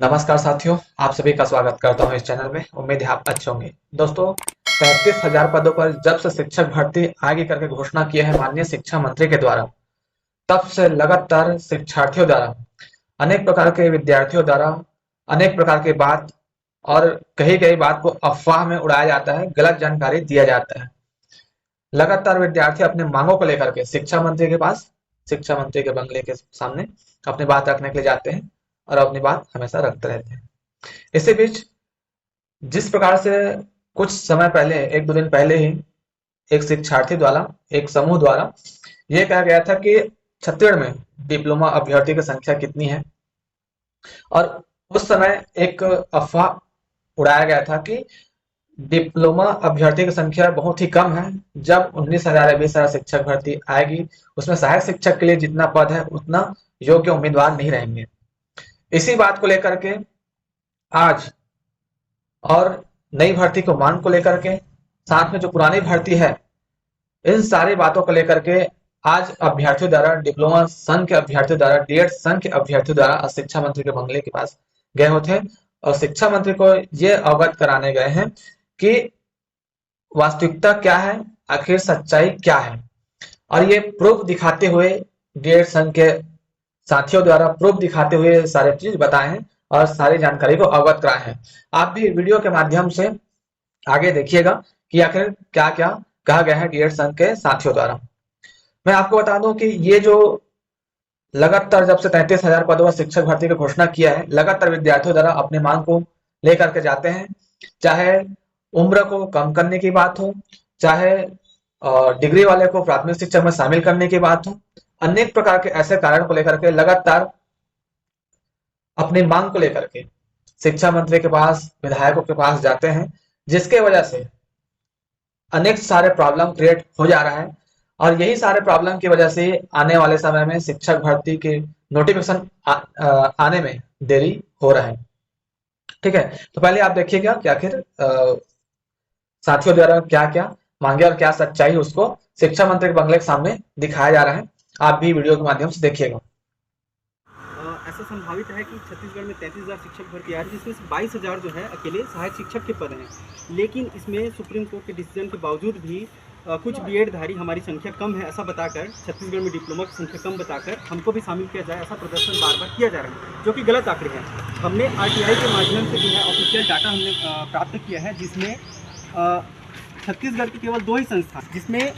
नमस्कार साथियों, आप सभी का स्वागत करता हूं इस चैनल में। उम्मीद है आप अच्छे होंगे। दोस्तों, 35,000 पदों पर जब से शिक्षक भर्ती आगे करके घोषणा की है माननीय शिक्षा मंत्री के द्वारा, तब से लगातार शिक्षार्थियों द्वारा, अनेक प्रकार के विद्यार्थियों द्वारा अनेक प्रकार की बात और कही गई बात को अफवाह में उड़ाया जाता है, गलत जानकारी दिया जाता है। लगातार विद्यार्थी अपने मांगों को लेकर के शिक्षा मंत्री के पास, शिक्षा मंत्री के बंगले के सामने अपनी बात रखने के लिए जाते हैं और अपनी बात हमेशा रखते रहते हैं। इसी बीच जिस प्रकार से कुछ समय पहले, एक दो दिन पहले ही एक शिक्षार्थी द्वारा, एक समूह द्वारा यह कहा गया था कि छत्तीसगढ़ में डिप्लोमा अभ्यर्थी की संख्या कितनी है, और उस समय एक अफवाह उड़ाया गया था कि डिप्लोमा अभ्यर्थी की संख्या बहुत ही कम है। जब 19,000 या 20,000 शिक्षक भर्ती आएगी, उसमें सहायक शिक्षक के लिए जितना पद है उतना योग्य उम्मीदवार नहीं रहेंगे। इसी बात को लेकर के आज, और नई भर्ती को मांग को लेकर के, साथ में जो पुरानी भर्ती है, इन सारी बातों को लेकर के आज अभ्यर्थियों द्वारा, डिप्लोमा संघ के अभ्यर्थियों द्वारा, डीएड संघ के अभ्यर्थियों द्वारा शिक्षा मंत्री के बंगले के पास गए होते और शिक्षा मंत्री को ये अवगत कराने गए हैं कि वास्तविकता क्या है, आखिर सच्चाई क्या है। और ये प्रूफ दिखाते हुए डीएड संघ के साथियों द्वारा प्रूफ दिखाते हुए सारे चीज बताए हैं और सारी जानकारी को अवगत कराए हैं। आप भी वीडियो के माध्यम से आगे देखिएगा कि आखिर क्या क्या कहा गया है डीएड संघ के साथियों द्वारा। मैं आपको बता दूं कि ये जो लगातार जब से 33,000 पदों पर शिक्षक भर्ती की घोषणा किया है, लगातार विद्यार्थियों द्वारा अपनी मांग को लेकर के जाते हैं। चाहे उम्र को कम करने की बात हो, चाहे डिग्री वाले को प्राथमिक शिक्षा में शामिल करने की बात हो, अनेक प्रकार के ऐसे कारण को लेकर के लगातार अपनी मांग को लेकर के शिक्षा मंत्री के पास, विधायकों के पास जाते हैं, जिसके वजह से अनेक सारे प्रॉब्लम क्रिएट हो जा रहा है। और यही सारे प्रॉब्लम की वजह से आने वाले समय में शिक्षक भर्ती के नोटिफिकेशन आने में देरी हो रहा है। ठीक है, तो पहले आप देखिएगा कि आखिर साथियों द्वारा क्या क्या मांगे और क्या सच्चाई, उसको शिक्षा मंत्री के बंगले के सामने दिखाया जा रहा है। आप भी वीडियो के माध्यम से देखिएगा। ऐसा संभावित है कि छत्तीसगढ़ में 33,000 शिक्षक भर्ती आ रही है, जिसमें से 22,000 जो है अकेले सहायक शिक्षक के पद हैं। लेकिन इसमें सुप्रीम कोर्ट के डिसीजन के बावजूद भी कुछ बीएड धारी हमारी संख्या कम है ऐसा बताकर, छत्तीसगढ़ में डिप्लोमा की संख्या कम बताकर हमको भी शामिल किया जाए, ऐसा प्रदर्शन बार बार किया जा रहा है, जो कि गलत आंकड़े हैं। हमने आरटीआई के माध्यम से जो है ऑफिशियल डाटा हमने प्राप्त किया है, जिसमें छत्तीसगढ़ के केवल 2 ही संस्थान, जिसमें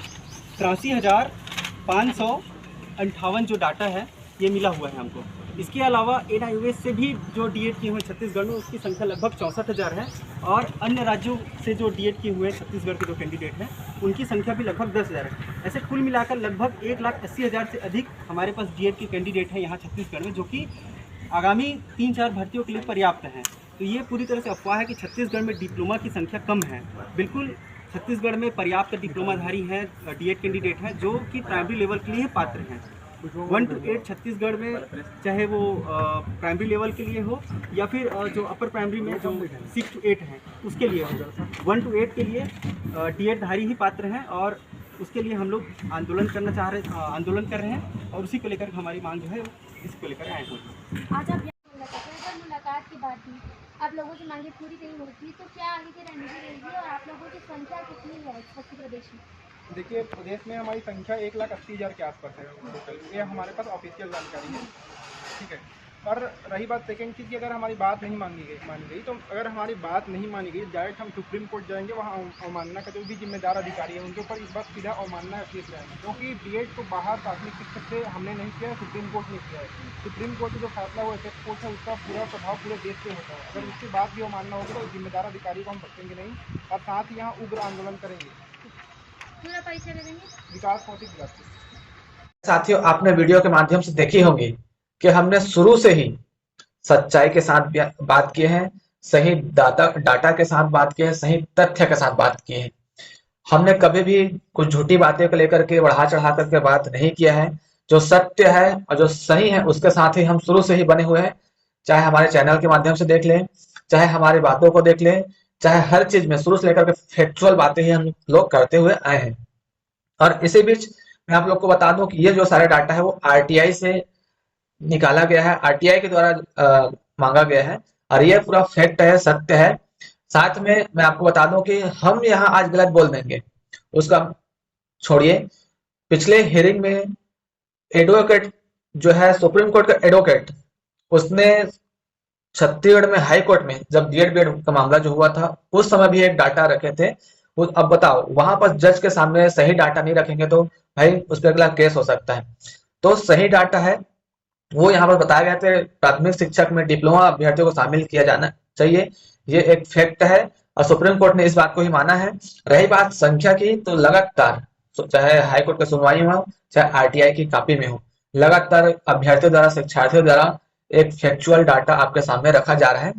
83,558 जो डाटा है ये मिला हुआ है हमको। इसके अलावा एनआईओएस से भी जो डीएड किए हुए छत्तीसगढ़ में, उसकी संख्या लगभग 64,000 है। और अन्य राज्यों से जो डीएड किए हुए छत्तीसगढ़ के जो कैंडिडेट हैं, उनकी संख्या भी लगभग 10,000 है। ऐसे कुल मिलाकर लगभग 1,80,000 से अधिक हमारे पास डीएड के कैंडिडेट हैं यहाँ छत्तीसगढ़ में, जो कि आगामी 3-4 भर्तियों के लिए पर्याप्त हैं। तो ये पूरी तरह से अफवाह है कि छत्तीसगढ़ में डिप्लोमा की संख्या कम है। बिल्कुल छत्तीसगढ़ में पर्याप्त डिप्लोमाधारी हैं, डीएड कैंडिडेट हैं, जो कि प्राइमरी लेवल के लिए पात्र हैं। 1 to 8 छत्तीसगढ़ में, चाहे वो प्राइमरी लेवल के लिए हो या फिर जो अपर प्राइमरी में जो 6 to 8 हैं उसके लिए हो, 1 to 8 के लिए डीएड धारी ही पात्र हैं। और उसके लिए हम लोग आंदोलन कर रहे हैं, और उसी को लेकर हमारी मांग जो है इसको लेकर आए हैं। आज आप मुलाकात के बाद भी आप लोगों की मांगे पूरी नहीं होती, तो क्या आगे की रणनीति रहेगी और आप लोगों की संख्या कितनी है मध्य प्रदेश में? देखिए, प्रदेश में हमारी संख्या 1,80,000 के आसपास है टोटल, ये हमारे पास ऑफिशियल जानकारी है। ठीक है, और रही बात सेकेंड चीज़ की, अगर हमारी बात नहीं मानी गई तो अगर हमारी बात नहीं मानी गई, डायरेक्ट हम सुप्रीम कोर्ट जाएंगे। वहाँ अवमानना का जो भी जिम्मेदार अधिकारी है उनके ऊपर इस बात सीधा अवमानना केस जाएंगे, क्योंकि डीएड को बाहर प्राथमिक शिक्षक से हमने नहीं किया है, सुप्रीम कोर्ट ने किया है। सुप्रीम कोर्ट का जो फैसला वो इफेक्ट कोर्ट है, उसका पूरा प्रभाव पूरे देश पे होता है। अगर उसके बाद भी अवमानना होगी तो जिम्मेदार अधिकारी को हम रखेंगे नहीं, और साथ ही यहाँ उग्र आंदोलन करेंगे। पूरा परिचय दे देंगे। विकास भौतिक विकास। साथियों, आपने वीडियो के माध्यम से देखी होंगी कि हमने शुरू से ही सच्चाई के साथ बात की है, सही डाटा के साथ बात की है, सही तथ्य के साथ बात की है। हमने कभी भी कुछ झूठी बातें को लेकर के बढ़ा चढ़ा करके बात नहीं किया है। जो सत्य है और जो सही है उसके साथ ही हम शुरू से ही बने हुए हैं। चाहे हमारे चैनल के माध्यम से देख लें, चाहे हमारी बातों को देख लें, चाहे हर चीज में शुरू से लेकर के फैक्चुअल बातें ही हम लोग करते हुए आए हैं। और इसी बीच मैं आप लोग को बता दूं कि ये जो सारे डाटा है वो आरटीआई से निकाला गया है। आरटीआई के द्वारा मांगा गया है और ये पूरा फैक्ट है, सत्य है। साथ में मैं आपको बता दूं कि हम यहाँ आज गलत बोल देंगे उसका छोड़िए। पिछले हियरिंग में एडवोकेट जो है सुप्रीम कोर्ट का एडवोकेट, उसने छत्तीसगढ़ में हाई कोर्ट में जब डीएड बीएड का मामला जो हुआ था उस समय भी एक डाटा रखे थे। अब बताओ वहां पर जज के सामने सही डाटा नहीं रखेंगे तो भाई उस पर अगला केस हो सकता है। तो सही डाटा है वो यहाँ पर बताया गया था, प्राथमिक शिक्षक में डिप्लोमा अभ्यर्थियों को शामिल किया जाना चाहिए, ये एक फैक्ट है और सुप्रीम कोर्ट ने इस बात को ही माना है। रही बात संख्या की, तो लगातार चाहे हाईकोर्ट की सुनवाई में हो चाहे आरटीआई की कॉपी में हो, लगातार अभ्यर्थियों द्वारा शिक्षार्थियों द्वारा एक फैक्चुअल डाटा आपके सामने रखा जा रहा है।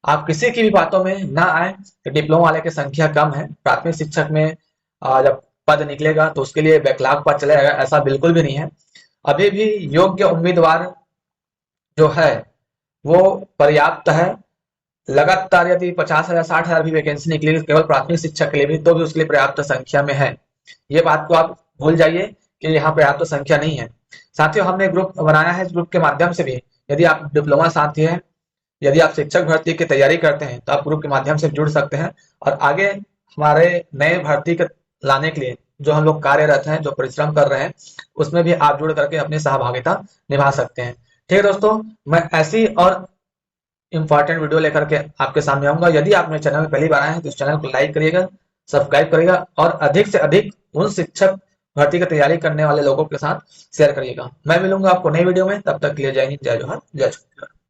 आप किसी की भी बातों में ना आए कि डिप्लोमा वाले की संख्या कम है, प्राथमिक शिक्षक में जब पद निकलेगा तो उसके लिए बैकलॉग पर चला जाएगा, ऐसा बिल्कुल भी नहीं है। अभी भी योग्य उम्मीदवार जो है वो पर्याप्त है। लगातार यदि 50,000 60,000 भी वैकेंसी निकलेगी केवल प्राथमिक शिक्षक के लिए भी, तो भी उसके लिए पर्याप्त संख्या में है। ये बात को आप भूल जाइए कि यहाँ पर्याप्त संख्या नहीं है। साथियों हमने ग्रुप बनाया है, इस ग्रुप के माध्यम से भी यदि आप डिप्लोमा साथी हैं, यदि आप शिक्षक भर्ती की तैयारी करते हैं तो आप ग्रुप के माध्यम से जुड़ सकते हैं और आगे हमारे नए भर्ती के लाने के लिए जो हम लोग कार्यरत हैं, जो परिश्रम कर रहे हैं, उसमें भी आप जुड़ करके अपनी सहभागिता निभा सकते हैं। ठीक है दोस्तों, मैं ऐसी और इंपॉर्टेंट वीडियो लेकर के आपके सामने आऊंगा। यदि आप मेरे चैनल में पहली बार आए हैं तो इस चैनल को लाइक करिएगा, सब्सक्राइब करिएगा और अधिक से अधिक उन शिक्षक भर्ती की तैयारी करने वाले लोगों के साथ शेयर करिएगा। मैं मिलूंगा आपको नई वीडियो में, तब तक के लिए जय हिंद, जय जोहार, जय छत्तीसगढ़।